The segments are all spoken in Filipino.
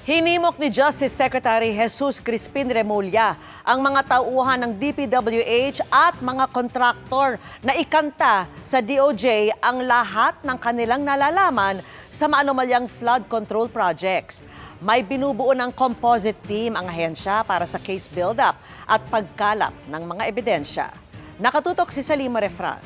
Hinimok ni Justice Secretary Jesus Crispin Remulla ang mga tauhan ng DPWH at mga kontraktor na ikanta sa DOJ ang lahat ng kanilang nalalaman sa maanumalyang flood control projects. May binubuo ng composite team ang ahensya para sa case build-up at pagkalap ng mga ebidensya. Nakatutok si Salima Refran.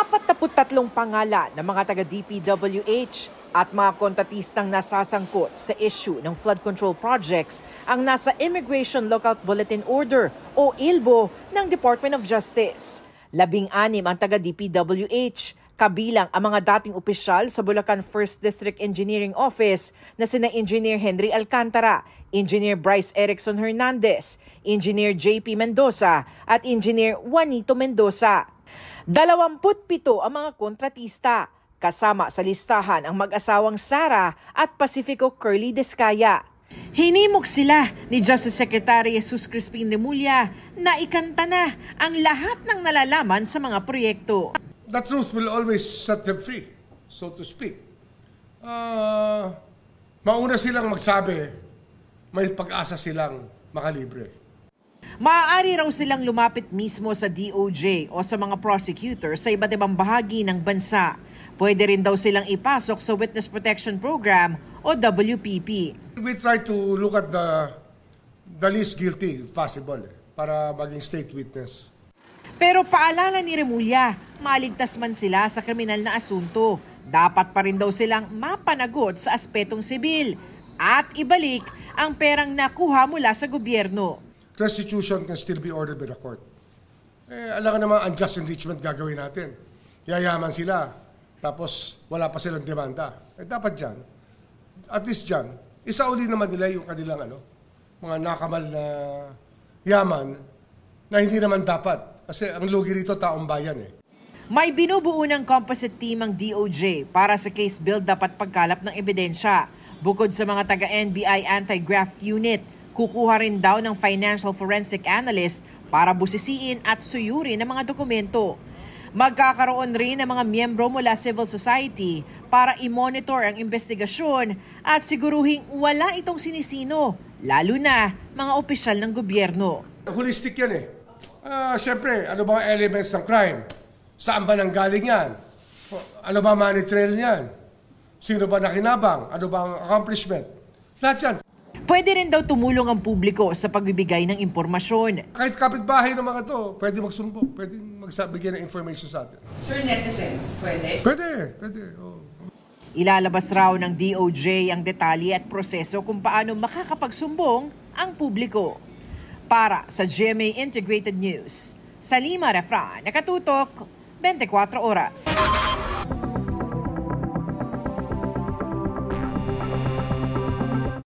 43 pangalan ng mga taga-DPWH at mga kontratistang nasasangkot sa issue ng flood control projects ang nasa Immigration Lookout Bulletin Order o ILBO ng Department of Justice. 16 ang taga-DPWH, kabilang ang mga dating opisyal sa Bulacan 1st District Engineering Office na sina Engineer Henry Alcantara, Engineer Bryce Erickson Hernandez, Engineer JP Mendoza at Engineer Juanito Mendoza. 27 ang mga kontratista, kasama sa listahan ang mag-asawang Sara at Pacifico Curly Descaya. Hinimok sila ni Justice Secretary Jesus Crispin Remulla na ikanta na ang lahat ng nalalaman sa mga proyekto. The truth will always set them free, so to speak. Mauna silang magsabi, may pag-asa silang makalibre. Maaari raw silang lumapit mismo sa DOJ o sa mga prosecutor sa iba't ibang bahagi ng bansa. Pwede rin daw silang ipasok sa Witness Protection Program o WPP. We try to look at the least guilty if possible para maging state witness. Pero paalala ni Remulla, maligtas man sila sa kriminal na asunto, dapat pa rin daw silang mapanagot sa aspetong sibil at ibalik ang perang nakuha mula sa gobyerno. Restitution can still be ordered by the court. Alam ka naman, unjust enrichment gagawin natin. Yayaman sila, tapos wala pa silang demanda. Dapat dyan, at least dyan, isauli naman nila yung kanilang mga nakamal na yaman na hindi naman dapat. Kasi ang lugi rito, taong bayan . May binubuo ng composite team ang DOJ para sa case build-up at pagkalap ng ebidensya. Bukod sa mga taga-NBI Anti-Graft Unit, kukuha rin daw ng financial forensic analyst para busisiin at suyurin ang mga dokumento. Magkakaroon rin ng mga miyembro mula civil society para i-monitor ang investigasyon at siguruhing wala itong sinisino, lalo na mga opisyal ng gobyerno. Holistic yan . Siyempre, ano ba ang elements ng crime? Saan ba nanggaling yan? Ano ba money trail niyan? Sino ba nakinabang? Ano ba ang accomplishment? Lahat yan. Pwede rin daw tumulong ang publiko sa pagbibigay ng impormasyon. Kahit kapitbahay ng mga to, pwede magsumbong, pwede magbigay ng information sa atin. Sir, netizens, pwede? Pwede. Oh. Ilalabas raw ng DOJ ang detalye at proseso kung paano makakapagsumbong ang publiko. Para sa GMA Integrated News, Salima Refran, nakatutok 24 oras.